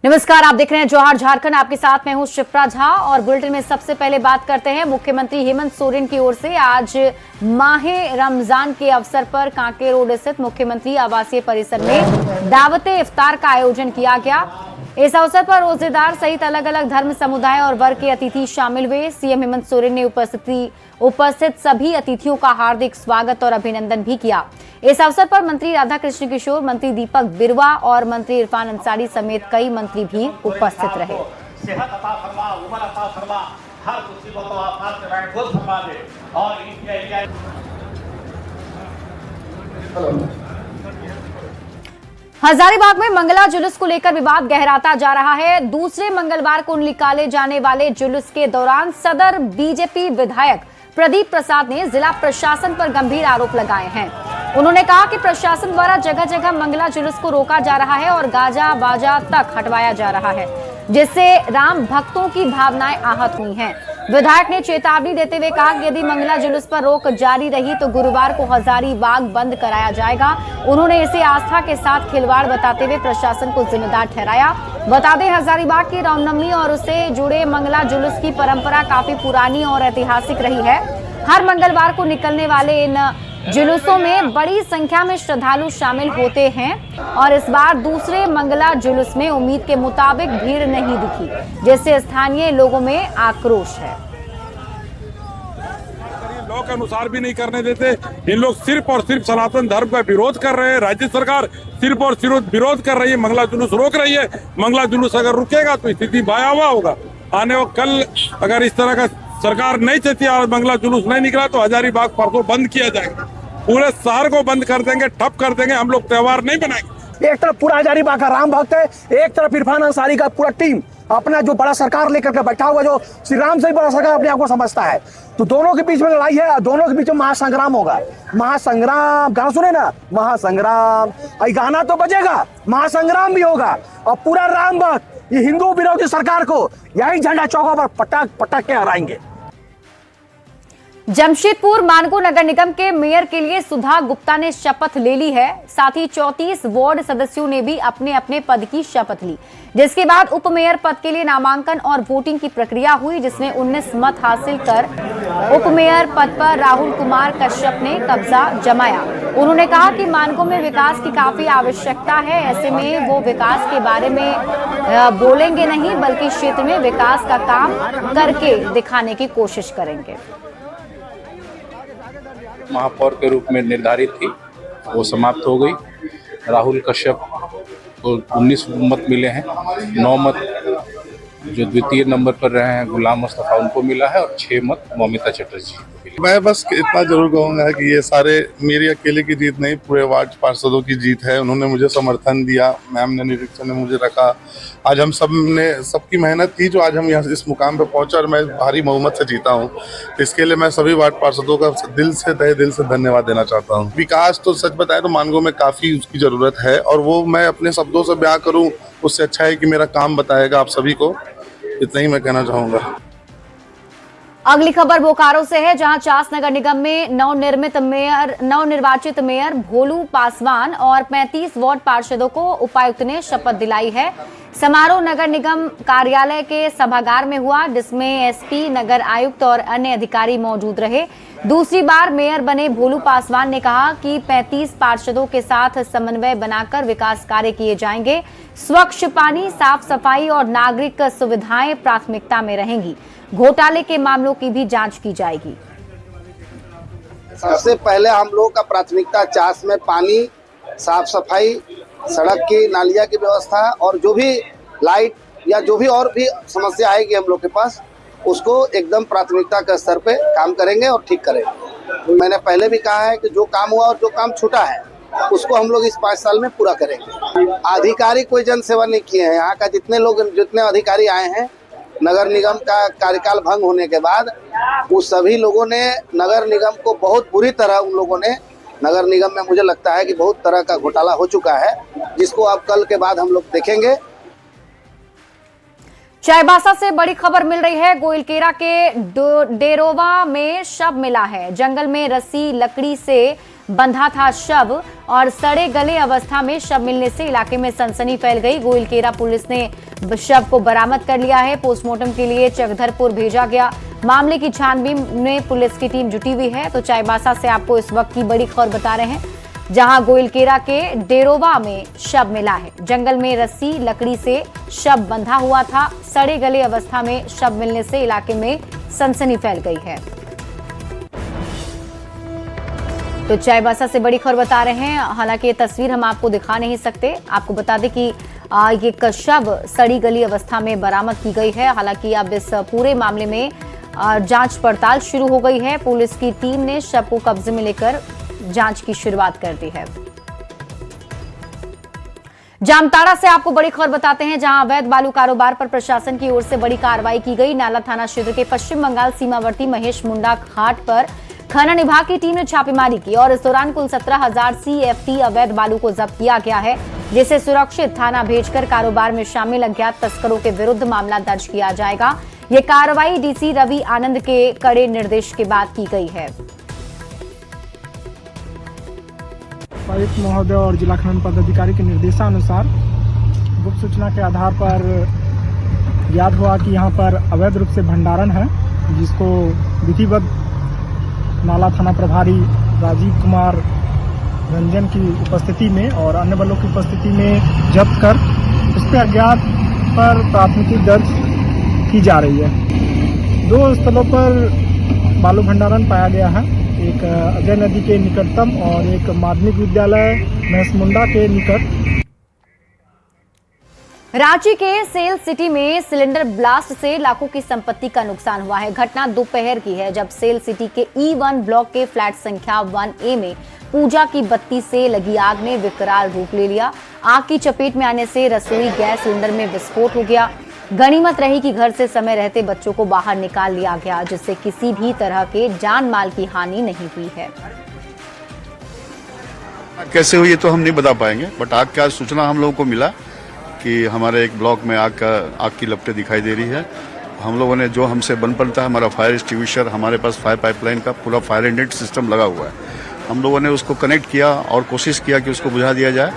नमस्कार, आप देख रहे हैं जौहर झारखंड। आपके साथ मैं हूं शिप्रा झा और बुलेटिन में सबसे पहले बात करते हैं मुख्यमंत्री हेमंत सोरेन की ओर से आज माहे रमजान के अवसर पर कांके रोड स्थित मुख्यमंत्री आवासीय परिसर में दावते इफ्तार का आयोजन किया गया। इस अवसर पर रोजेदार सहित अलग अलग धर्म समुदाय और वर्ग के अतिथि शामिल हुए। सीएम हेमंत सोरेन ने उपस्थित सभी अतिथियों का हार्दिक स्वागत और अभिनंदन भी किया। इस अवसर पर मंत्री राधा कृष्ण किशोर, मंत्री दीपक बिरुवा और मंत्री इरफान अंसारी समेत कई मंत्री भी उपस्थित रहे। हजारीबाग में मंगला जुलूस को लेकर विवाद गहराता जा रहा है। दूसरे मंगलवार को निकाले जाने वाले जुलूस के दौरान सदर बीजेपी विधायक प्रदीप प्रसाद ने जिला प्रशासन पर गंभीर आरोप लगाए हैं। उन्होंने कहा कि प्रशासन द्वारा जगह जगह मंगला जुलूस को रोका जा रहा है और गाजा बाजा तक हटवाया जा रहा है, जिससे राम भक्तों की भावनाएं आहत हुई हैं। विधायक ने चेतावनी देते हुए कहा कि यदि मंगला जुलूस पर रोक जारी रही तो गुरुवार को हजारीबाग बंद कराया जाएगा। उन्होंने इसे आस्था के साथ खिलवाड़ बताते हुए प्रशासन को जिम्मेदार ठहराया। बता दें, हजारीबाग की रामनवमी और उससे जुड़े मंगला जुलूस की परंपरा काफी पुरानी और ऐतिहासिक रही है। हर मंगलवार को निकलने वाले इन जुलूसों में बड़ी संख्या में श्रद्धालु शामिल होते हैं और इस बार दूसरे मंगला जुलूस में उम्मीद के मुताबिक भीड़ नहीं दिखी, जिससे स्थानीय लोगों में आक्रोश है। लॉ के अनुसार भी नहीं करने देते। इन लोग सिर्फ और सिर्फ सनातन धर्म का विरोध कर रहे हैं। राज्य सरकार सिर्फ और सिर्फ विरोध कर रही है, मंगला जुलूस रोक रही है। मंगला जुलूस अगर रुकेगा तो स्थिति भयावह होगा। आने वाले कल अगर इस तरह का सरकार नहीं चाहती और मंगला जुलूस नहीं निकला तो हजारीबाग परसों बंद किया जाएगा। पूरे शहर को बंद कर देंगे, ठप कर देंगे। हम लोग त्योहार नहीं बनाएंगे। एक तरफ पूरा हजारीबाग का राम भक्त है, एक तरफ इरफान अंसारी का पूरा टीम अपना जो बड़ा सरकार लेकर के बैठा हुआ, जो श्री राम से बड़ा सरकार अपने आप को समझता है। तो दोनों के बीच में लड़ाई है, दोनों के बीच में महासंग्राम होगा। महासंग्राम गाना सुने ना, महासंग्राम, गाना तो बजेगा, महासंग्राम भी होगा। और पूरा राम भक्त ये हिंदू विरोधी सरकार को यही झंडा चौकों पर पटक पटक के हराएंगे। जमशेदपुर मानगो नगर निगम के मेयर के लिए सुधा गुप्ता ने शपथ ले ली है। साथ ही 34 वार्ड सदस्यों ने भी अपने अपने पद की शपथ ली, जिसके बाद उप मेयर पद के लिए नामांकन और वोटिंग की प्रक्रिया हुई, जिसमें 19 मत हासिल कर उप मेयर पद पर राहुल कुमार कश्यप ने कब्जा जमाया। उन्होंने कहा कि मानगो में विकास की काफी आवश्यकता है। ऐसे में वो विकास के बारे में बोलेंगे नहीं, बल्कि क्षेत्र में विकास का काम करके दिखाने की कोशिश करेंगे। महापौर के रूप में निर्धारित थी, वो समाप्त हो गई। राहुल कश्यप को 19 मत मिले हैं। 9 मत जो द्वितीय नंबर पर रहे हैं गुलाम मुस्तफा, उनको मिला है और 6 मत ममिता चटर्जी को मिले। मैं बस इतना जरूर कहूँगा कि ये सारे मेरी अकेले की जीत नहीं, पूरे वार्ड पार्षदों की जीत है। उन्होंने मुझे समर्थन दिया, मैम ने, निरीक्षण ने मुझे रखा। आज हम सब ने सबकी मेहनत थी जो आज हम यहाँ इस मुकाम पे पहुँचे और मैं भारी बहुमत से जीता हूँ। इसके लिए मैं सभी वार्ड पार्षदों का दिल से, तहे दिल से धन्यवाद देना चाहता हूँ। विकास तो सच बताए तो मानगो में काफ़ी उसकी ज़रूरत है और वो मैं अपने शब्दों से बयां करूँ उससे अच्छा है कि मेरा काम बताएगा आप सभी को। इतना ही मैं कहना चाहूँगा। अगली खबर बोकारो से है, जहां चास नगर निगम में नवनिर्वाचित मेयर भोलू पासवान और 35 वार्ड पार्षदों को उपायुक्त ने शपथ दिलाई है। समारोह नगर निगम कार्यालय के सभागार में हुआ, जिसमें एसपी, नगर आयुक्त और अन्य अधिकारी मौजूद रहे। दूसरी बार मेयर बने भोलू पासवान ने कहा कि 35 पार्षदों के साथ समन्वय बनाकर विकास कार्य किए जाएंगे। स्वच्छ पानी, साफ सफाई और नागरिक सुविधाएं प्राथमिकता में रहेंगी। घोटाले के मामलों की भी जांच की जाएगी। सबसे पहले हम लोगों का प्राथमिकता चास में पानी, साफ सफाई, सड़क की, नालिया की व्यवस्था और जो भी लाइट या जो भी और भी समस्या आएगी हम लोग के पास, उसको एकदम प्राथमिकता के स्तर पे काम करेंगे और ठीक करेंगे। मैंने पहले भी कहा है कि जो काम हुआ और जो काम छूटा है उसको हम लोग इस 5 साल में पूरा करेंगे। अधिकारी कोई जन सेवा नहीं किए हैं। यहाँ का जितने अधिकारी आए हैं नगर निगम का कार्यकाल भंग होने के बाद, उस सभी लोगों ने नगर निगम को बहुत बुरी तरह, उन लोगों ने नगर निगम में मुझे लगता है कि बहुत तरह का घोटाला हो चुका है, जिसको अब कल के बाद हम लोग देखेंगे। चाईबासा से बड़ी खबर मिल रही है। गोइलकेरा के डेरोवा में शव मिला है। जंगल में रस्सी लकड़ी से बंधा था शव और सड़े गले अवस्था में शव मिलने से इलाके में सनसनी फैल गई। गोइलकेरा पुलिस ने शव को बरामद कर लिया है। पोस्टमार्टम के लिए चकधरपुर भेजा गया। मामले की छानबीन में पुलिस की टीम जुटी हुई है। तो चाईबासा से आपको इस वक्त की बड़ी खबर बता रहे हैं, जहां गोइलकेरा के डेरोवा में शव मिला है। जंगल में रस्सी लकड़ी से शव बंधा हुआ था। सड़े गले अवस्था में शव मिलने से इलाके में सनसनी फैल गई है। तो चाईबासा से बड़ी खबर बता रहे हैं। हालांकि ये तस्वीर हम आपको दिखा नहीं सकते। आपको बता दें कि ये शव सड़ी गली अवस्था में बरामद की गई है। हालांकि अब इस पूरे मामले में जांच पड़ताल शुरू हो गई है। पुलिस की टीम ने शव को कब्जे में लेकर जांच की शुरुआत कर दी है। जामताड़ा से आपको बड़ी खबर बताते हैं, जहां अवैध बालू कारोबार पर प्रशासन की ओर से बड़ी कार्रवाई की गई। नाला थाना क्षेत्र के पश्चिम बंगाल सीमावर्ती महेश मुंडा घाट पर खनन विभाग की टीम ने छापेमारी की और इस दौरान कुल 17,000 CFT अवैध बालू को जब्त किया गया है, जिसे सुरक्षित थाना भेजकर कारोबार में शामिल अज्ञात तस्करों के विरुद्ध मामला दर्ज किया जाएगा। ये कार्रवाई DC रवि आनंद के कड़े निर्देश के बाद की गई है। उपायुक्त महोदय और जिला खनन पदाधिकारी के निर्देशानुसार गुप्त सूचना के आधार पर ज्ञात हुआ कि यहाँ पर अवैध रूप से भंडारण है, जिसको विधिवत नाला थाना प्रभारी राजीव कुमार रंजन की उपस्थिति में और अन्य बलों की उपस्थिति में जब्त कर उस पर अज्ञात पर प्राथमिकी दर्ज की जा रही है। 2 स्थलों पर बालू भंडारण पाया गया है, एक अजय नदी के निकटतम और एक माध्यमिक विद्यालय महेश मुंडा के निकट। रांची के सेल सिटी में सिलेंडर ब्लास्ट से लाखों की संपत्ति का नुकसान हुआ है। घटना दोपहर की है, जब सेल सिटी के E1 ब्लॉक के फ्लैट संख्या 1A में पूजा की बत्ती से लगी आग ने विकराल रूप ले लिया। आग की चपेट में आने से रसोई गैस सिलेंडर में विस्फोट हो गया। गनीमत रही कि घर से समय रहते बच्चों को बाहर निकाल लिया गया, जिससे किसी भी तरह के जान माल की हानि नहीं हुई है। कैसे हुई ये तो हम नहीं बता पाएंगे, बट आग का सूचना हम लोगों को मिला कि हमारे एक ब्लॉक में आग की लपटें दिखाई दे रही है। हम लोगों ने जो हमसे बन पड़ता है, हमारा फायर एक्सटिंग्विशर, हमारे पास फायर पाइपलाइन का पूरा फायर हाइड्रेंट सिस्टम लगा हुआ है। हम लोगों ने उसको कनेक्ट किया और कोशिश किया कि उसको बुझा दिया जाए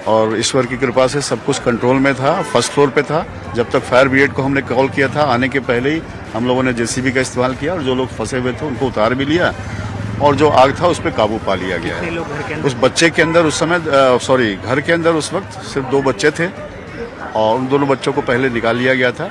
और ईश्वर की कृपा से सब कुछ कंट्रोल में था। फर्स्ट फ्लोर पे था। जब तक फायर ब्रिगेड को हमने कॉल किया था, आने के पहले ही हम लोगों ने JCB का इस्तेमाल किया और जो लोग फंसे हुए थे उनको उतार भी लिया और जो आग था उस पर काबू पा लिया गया है। उस बच्चे के अंदर उस समय घर के अंदर उस वक्त सिर्फ 2 बच्चे थे और उन दोनों बच्चों को पहले निकाल लिया गया था।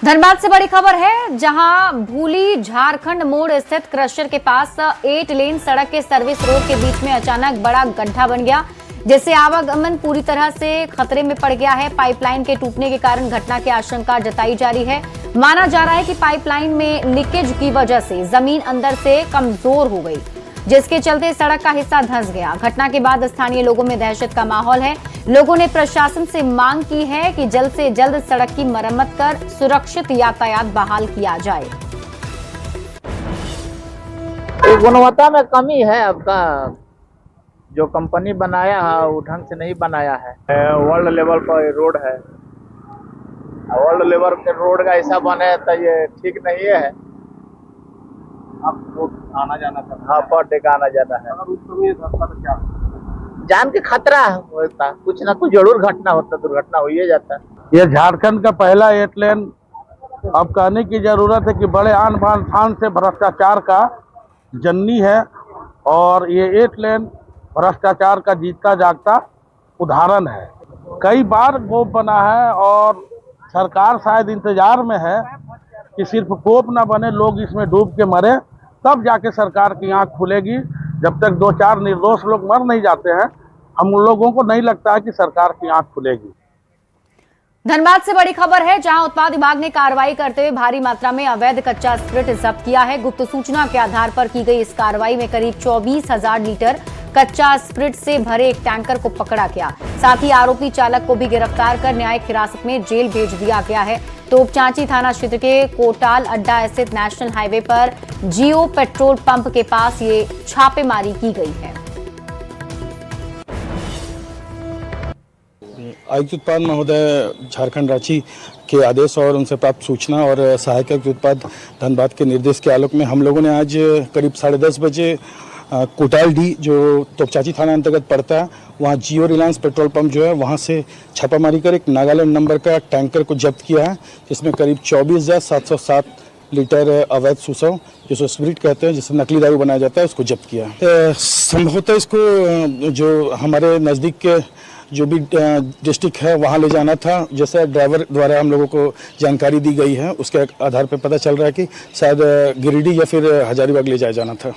धनबाद से बड़ी खबर है, जहां भूली झारखंड मोड़ स्थित क्रशर के पास 8 लेन सड़क के सर्विस रोड के बीच में अचानक बड़ा गड्ढा बन गया, जिससे आवागमन पूरी तरह से खतरे में पड़ गया है। पाइपलाइन के टूटने के कारण घटना की आशंका जताई जा रही है। माना जा रहा है कि पाइपलाइन में लीकेज की वजह से जमीन अंदर से कमजोर हो गई, जिसके चलते सड़क का हिस्सा धंस गया। घटना के बाद स्थानीय लोगों में दहशत का माहौल है। लोगों ने प्रशासन से मांग की है कि जल्द से जल्द सड़क की मरम्मत कर सुरक्षित यातायात बहाल किया जाए। गुणवत्ता में कमी है। आपका जो कंपनी बनाया है वो ढंग से नहीं बनाया है। वर्ल्ड लेवल पर रोड है, वर्ल्ड लेवल के रोड का ऐसा बने तो ये ठीक नहीं है। आपको आना जाना करना। हाँ, पर डे का आना जाना है। अगर उस समय रास्ता में क्या जान के खतरा होता, कुछ ना कुछ जरूर घटना होता, दुर्घटना हो ही जाता। ये झारखंड का पहला 8 लेन। अब कहने की जरूरत है कि बड़े आन बान शान से भ्रष्टाचार का जननी है और ये 8 लेन भ्रष्टाचार का जीतता जागता उदाहरण है। कई बार गोप बना है और सरकार शायद इंतजार में है कि सिर्फ गोप ना बने, लोग इसमें डूब के मरे, तब जाके सरकार की आंख खुलेगी। जब तक 2-4 निर्दोष लोग मर नहीं जाते हैं, हम लोगों को नहीं लगता है कि सरकार की आंख खुलेगी। धनबाद से बड़ी खबर है, जहां उत्पाद विभाग ने कार्रवाई करते हुए भारी मात्रा में अवैध कच्चा स्प्रिट जब्त किया है। गुप्त सूचना के आधार पर की गई इस कार्रवाई में करीब 24,000 लीटर कच्चा स्प्रिट से भरे एक टैंकर को पकड़ा गया। साथ ही आरोपी चालक को भी गिरफ्तार कर न्यायिक हिरासत में जेल भेज दिया गया है। तोपचांची थाना क्षेत्र के कोटाल अड्डा स्थित नेशनल हाईवे पर जियो पेट्रोल पंप के पास ये छापेमारी की गई है। आयुक्त उत्पाद महोदय झारखंड रांची के आदेश और उनसे प्राप्त सूचना और सहायक आयुक्त उत्पाद धनबाद के निर्देश के आलोक में हम लोगों ने आज करीब 10:30 बजे कोटाल डी जो तोपचाची थाना अंतर्गत पड़ता है वहाँ जियो रिलायंस पेट्रोल पंप जो है वहाँ से छापामारी कर एक नागालैंड नंबर का टैंकर को जब्त किया है, जिसमें करीब 24,707 लीटर अवैध सुसव जिसको स्पिरिट कहते हैं, जिससे नकली दारू बनाया जाता है, उसको जब्त किया है। संभवतः इसको जो हमारे नज़दीक के जो भी डिस्ट्रिक्ट है वहाँ ले जाना था, जैसे ड्राइवर द्वारा हम लोगों को जानकारी दी गई है उसके आधार पर पता चल रहा है कि शायद गिरिडीह या फिर हजारीबाग ले जाया जाना था।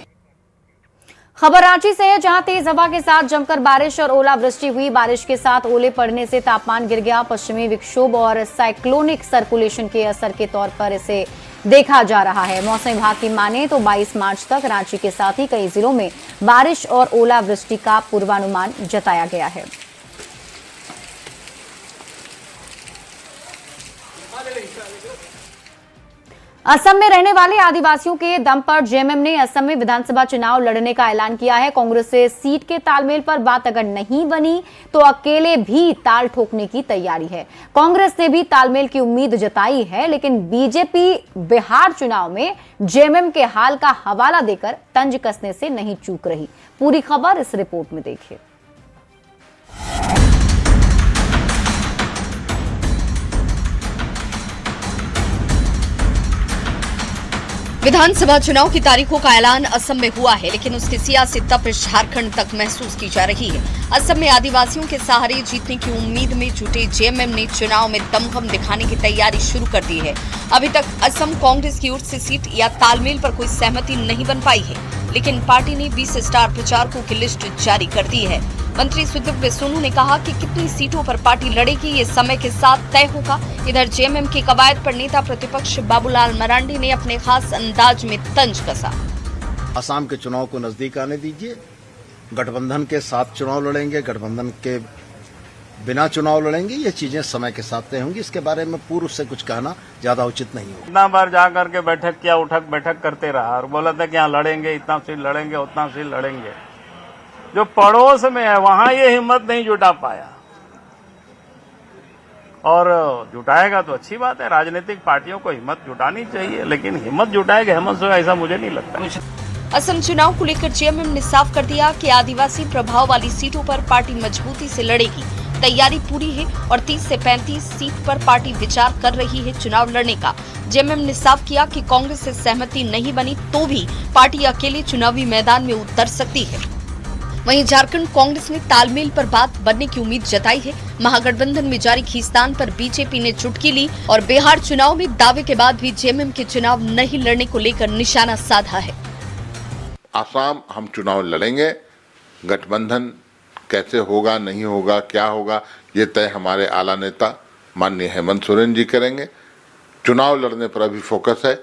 खबर रांची से है, जहां तेज हवा के साथ जमकर बारिश और ओलावृष्टि हुई। बारिश के साथ ओले पड़ने से तापमान गिर गया। पश्चिमी विक्षोभ और साइक्लोनिक सर्कुलेशन के असर के तौर पर इसे देखा जा रहा है। मौसम विभाग की माने तो 22 मार्च तक रांची के साथ ही कई जिलों में बारिश और ओलावृष्टि का पूर्वानुमान जताया गया है। असम में रहने वाले आदिवासियों के दम पर जेएमएम ने असम में विधानसभा चुनाव लड़ने का ऐलान किया है। कांग्रेस से सीट के तालमेल पर बात अगर नहीं बनी तो अकेले भी ताल ठोकने की तैयारी है। कांग्रेस ने भी तालमेल की उम्मीद जताई है, लेकिन बीजेपी बिहार चुनाव में जेएमएम के हाल का हवाला देकर तंज कसने से नहीं चूक रही। पूरी खबर इस रिपोर्ट में देखिए। विधानसभा चुनाव की तारीखों का ऐलान असम में हुआ है, लेकिन उसकी सियासी तपिश झारखंड तक महसूस की जा रही है। असम में आदिवासियों के सहारे जीतने की उम्मीद में जुटे जेएमएम ने चुनाव में दमखम दिखाने की तैयारी शुरू कर दी है। अभी तक असम कांग्रेस की ओर से सीट या तालमेल पर कोई सहमति नहीं बन पाई है, लेकिन पार्टी ने 20 स्टार प्रचारकों की लिस्ट जारी कर दी है। मंत्री सुदीव्य सोनू ने कहा कि कितनी सीटों पर पार्टी लड़ेगी ये समय के साथ तय होगा। इधर जेएमएम की कवायद पर नेता प्रतिपक्ष बाबूलाल मरांडी ने अपने खास अंदाज में तंज कसा। असम के चुनाव को नजदीक आने दीजिए, गठबंधन के साथ चुनाव लड़ेंगे, गठबंधन के बिना चुनाव लड़ेंगे, ये चीजें समय के साथ तय होंगी। इसके बारे में पूर्व से कुछ कहना ज्यादा उचित नहीं होगा। इतना बार जा करके बैठक किया, उठक बैठक करते रहा और बोला था कि यहाँ लड़ेंगे, इतना सीट लड़ेंगे, उतना सीट लड़ेंगे। जो पड़ोस में है वहां ये हिम्मत नहीं जुटा पाया, और जुटाएगा तो अच्छी बात है। राजनीतिक पार्टियों को हिम्मत जुटानी चाहिए, लेकिन हिम्मत जुटाएगा हेमंत सोरेन ऐसा मुझे नहीं लगता। असम चुनाव को लेकर जेएमएम ने साफ कर दिया कि आदिवासी प्रभाव वाली सीटों पर पार्टी मजबूती से लड़ेगी। तैयारी पूरी है और 30 से 35 सीट पर पार्टी विचार कर रही है चुनाव लड़ने का। जेएमएम ने साफ किया कि कांग्रेस से सहमति नहीं बनी तो भी पार्टी अकेले चुनावी मैदान में उतर सकती है। वहीं झारखंड कांग्रेस ने तालमेल पर बात बनने की उम्मीद जताई है। महागठबंधन में जारी खींचतान पर बीजेपी ने चुटकी ली और बिहार चुनाव में दावे के बाद भी जेएमएम के चुनाव नहीं लड़ने को लेकर निशाना साधा है। आसाम हम चुनाव लड़ेंगे, गठबंधन कैसे होगा, नहीं होगा, क्या होगा, ये तय हमारे आला नेता माननीय हेमंत सोरेन जी करेंगे। चुनाव लड़ने पर अभी फोकस है।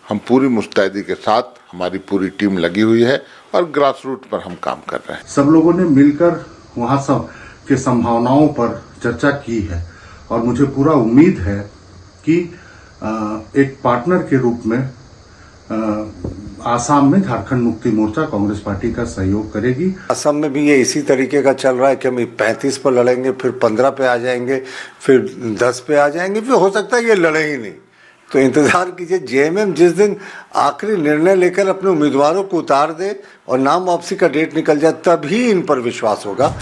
हम पूरी मुस्तैदी के साथ, हमारी पूरी टीम लगी हुई है और ग्रास रूट पर हम काम कर रहे हैं। सब लोगों ने मिलकर वहाँ सब के संभावनाओं पर चर्चा की है और मुझे पूरा उम्मीद है कि एक पार्टनर के रूप में आसाम में झारखंड मुक्ति मोर्चा कांग्रेस पार्टी का सहयोग करेगी। असम में भी ये इसी तरीके का चल रहा है कि हम 35 पर लड़ेंगे, फिर 15 पे आ जाएंगे, फिर 10 पे आ जाएंगे, फिर हो सकता है ये लड़े ही नहीं। तो इंतजार कीजिए, जेएमएम जिस दिन आखिरी निर्णय लेकर अपने उम्मीदवारों को उतार दे और नाम वापसी का डेट निकल जाए, तभी इन पर विश्वास होगा।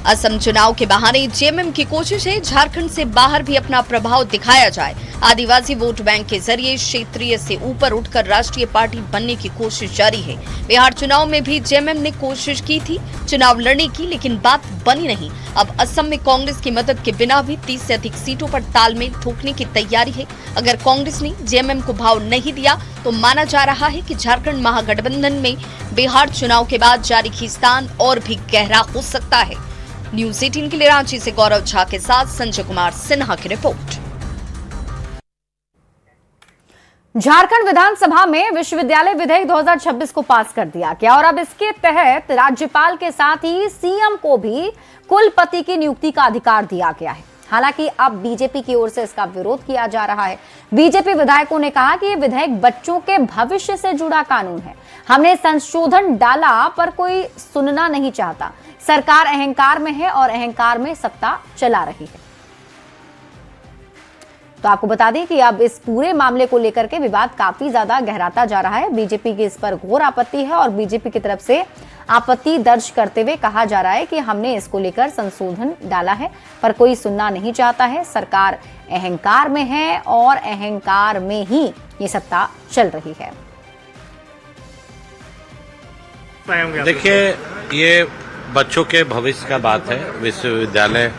असम चुनाव के बहाने जेएमएम की कोशिश है झारखंड से बाहर भी अपना प्रभाव दिखाया जाए। आदिवासी वोट बैंक के जरिए क्षेत्रीय से ऊपर उठकर राष्ट्रीय पार्टी बनने की कोशिश जारी है। बिहार चुनाव में भी जेएमएम ने कोशिश की थी चुनाव लड़ने की, लेकिन बात बनी नहीं। अब असम में कांग्रेस की मदद के बिना भी 30 से अधिक सीटों पर तालमेल ठोकने की तैयारी है। अगर कांग्रेस ने जेएमएम को भाव नहीं दिया तो माना जा रहा है कि झारखंड महागठबंधन में बिहार चुनाव के बाद जारी खींचतान और भी गहरा हो सकता है। न्यूज़ 18 के लिए रांची से गौरव झा के साथ संजय कुमार सिन्हा की रिपोर्ट। झारखंड विधानसभा में विश्वविद्यालय विधेयक 2026 को पास कर दिया गया और अब इसके तहत राज्यपाल के साथ ही सीएम को भी कुलपति की नियुक्ति का अधिकार दिया गया है। हालांकि अब बीजेपी की ओर से इसका विरोध किया जा रहा है। बीजेपी विधायकों ने कहा कि ये विधेयक बच्चों के भविष्य से जुड़ा कानून है। हमने संशोधन डाला पर कोई सुनना नहीं चाहता। सरकार अहंकार में है और अहंकार में सत्ता चला रही है। तो आपको बता दें कि अब इस पूरे मामले को लेकर के विवाद काफी ज्यादा गहराता जा रहा है। बीजेपी की इस पर घोर आपत्ति है और बीजेपी की तरफ से आपत्ति दर्ज करते हुए कहा जा रहा है कि हमने इसको लेकर संशोधन डाला है पर कोई सुनना नहीं चाहता है। सरकार अहंकार में है और अहंकार में ही ये सत्ता चल रही है। देखिए, ये बच्चों के भविष्य का बात है। विश्वविद्यालय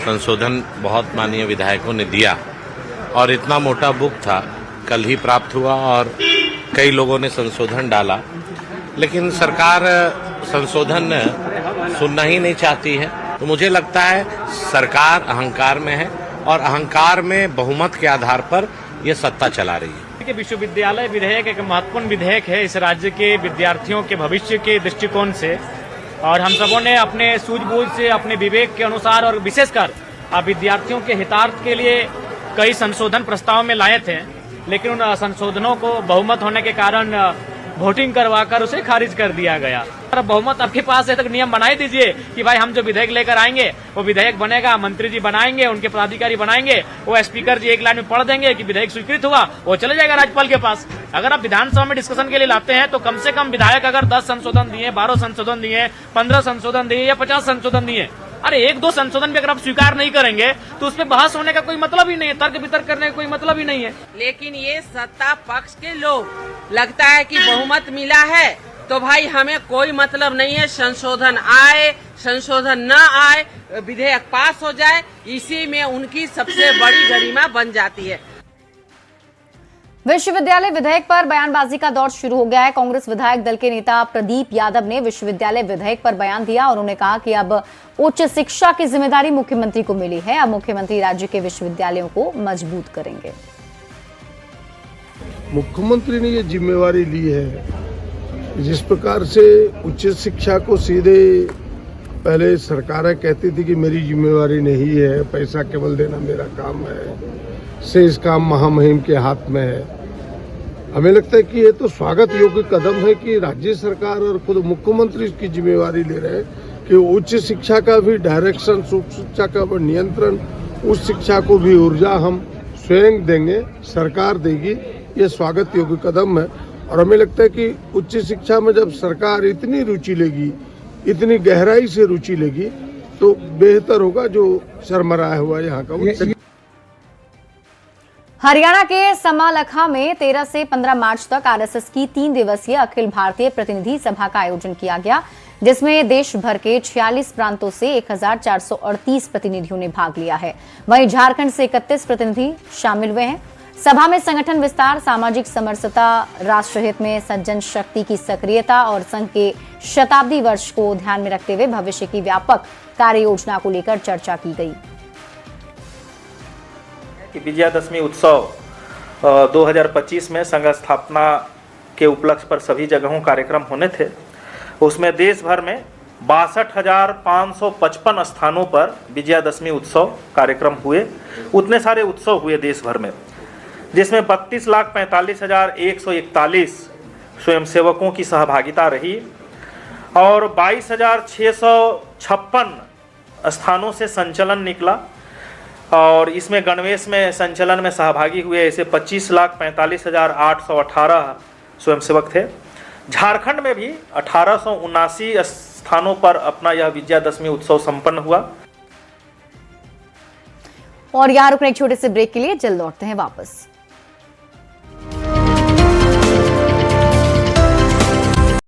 संशोधन बहुत माननीय विधायकों ने दिया और इतना मोटा बुक था, कल ही प्राप्त हुआ और कई लोगों ने संशोधन डाला, लेकिन सरकार संशोधन सुनना ही नहीं चाहती है। तो मुझे लगता है सरकार अहंकार में है और अहंकार में बहुमत के आधार पर यह सत्ता चला रही है। विश्वविद्यालय विधेयक एक महत्वपूर्ण विधेयक है इस राज्य के विद्यार्थियों के भविष्य के दृष्टिकोण से, और हम सबों ने अपने सूझबूझ से, अपने विवेक के अनुसार और विशेषकर विद्यार्थियों के हितार्थ के लिए कई संशोधन प्रस्ताव में लाए थे, लेकिन उन संशोधनों को बहुमत होने के कारण वोटिंग करवाकर उसे खारिज कर दिया गया। और बहुमत आपके पास है तो नियम बना ही दीजिए कि भाई हम जो विधेयक लेकर आएंगे वो विधेयक बनेगा, मंत्री जी बनाएंगे, उनके पदाधिकारी बनाएंगे, वो स्पीकर जी एक लाइन में पढ़ देंगे कि विधेयक स्वीकृत हुआ, वो चले जाएगा राज्यपाल के पास। अगर आप विधानसभा में डिस्कशन के लिए लाते हैं तो कम से कम विधायक अगर 10 संशोधन दिए, 12 संशोधन दिए, 15 संशोधन दिए या 50 संशोधन दिए, अरे 1-2 संशोधन भी अगर आप स्वीकार नहीं करेंगे तो उसमें बहस होने का कोई मतलब ही नहीं है, तर्क वितर्क करने का कोई मतलब ही नहीं है। लेकिन ये सत्ता पक्ष के लोग लगता है कि बहुमत मिला है तो भाई हमें कोई मतलब नहीं है, संशोधन आए संशोधन न आए, विधेयक पास हो जाए, इसी में उनकी सबसे बड़ी गरिमा बन जाती है। विश्वविद्यालय विधेयक पर बयानबाजी का दौर शुरू हो गया है। कांग्रेस विधायक दल के नेता प्रदीप यादव ने विश्वविद्यालय विधेयक पर बयान दिया और उन्होंने कहा कि अब उच्च शिक्षा की जिम्मेदारी मुख्यमंत्री को मिली है। अब मुख्यमंत्री राज्य के विश्वविद्यालयों को मजबूत करेंगे। मुख्यमंत्री ने ये जिम्मेवारी ली है, जिस प्रकार से उच्च शिक्षा को सीधे पहले सरकारें कहती थी कि मेरी जिम्मेवारी नहीं है, पैसा केवल देना मेरा काम है, शेष काम महामहिम के हाथ में है। हमें लगता है कि ये तो स्वागत योग्य कदम है कि राज्य सरकार और खुद मुख्यमंत्री इसकी जिम्मेवारी ले रहे हैं कि उच्च शिक्षा का भी डायरेक्शन, उच्च शिक्षा का भी नियंत्रण, उच्च शिक्षा को भी ऊर्जा हम स्वयं देंगे, सरकार देगी। ये स्वागत योग्य कदम है और हमें लगता है कि उच्च शिक्षा में जब सरकार इतनी रुचि लेगी, इतनी गहराई से रुचि लेगी तो बेहतर होगा। जो शर्मराया हुआ यहाँ का हरियाणा के समालखा में 13 से 15 मार्च तक आरएसएस की 3 दिवसीय अखिल भारतीय प्रतिनिधि सभा का आयोजन किया गया, जिसमें देश भर के 46 प्रांतों से 1438 प्रतिनिधियों ने भाग लिया है। वहीं झारखंड से 31 प्रतिनिधि शामिल हुए हैं। सभा में संगठन विस्तार, सामाजिक समरसता, राष्ट्रहित में सज्जन शक्ति की सक्रियता और संघ के शताब्दी वर्ष को ध्यान में रखते हुए भविष्य की व्यापक कार्य योजना को लेकर चर्चा की गई। कि विजयादशमी उत्सव 2025 में संघ स्थापना के उपलक्ष्य पर सभी जगहों कार्यक्रम होने थे। उसमें देश भर में 62,555 स्थानों पर विजयादशमी उत्सव कार्यक्रम हुए। उतने सारे उत्सव हुए देश भर में, जिसमें 32,45,141 स्वयंसेवकों की सहभागिता रही और 22,656 स्थानों से संचलन निकला और इसमें गणवेश में संचलन में सहभागी हुए ऐसे 25,45,818 स्वयंसेवक थे। झारखंड में भी 1879 स्थानों पर अपना यह विजयादशमी उत्सव संपन्न हुआ। और यहाँ रुकने एक छोटे से ब्रेक के लिए जल्द लौटते हैं वापस।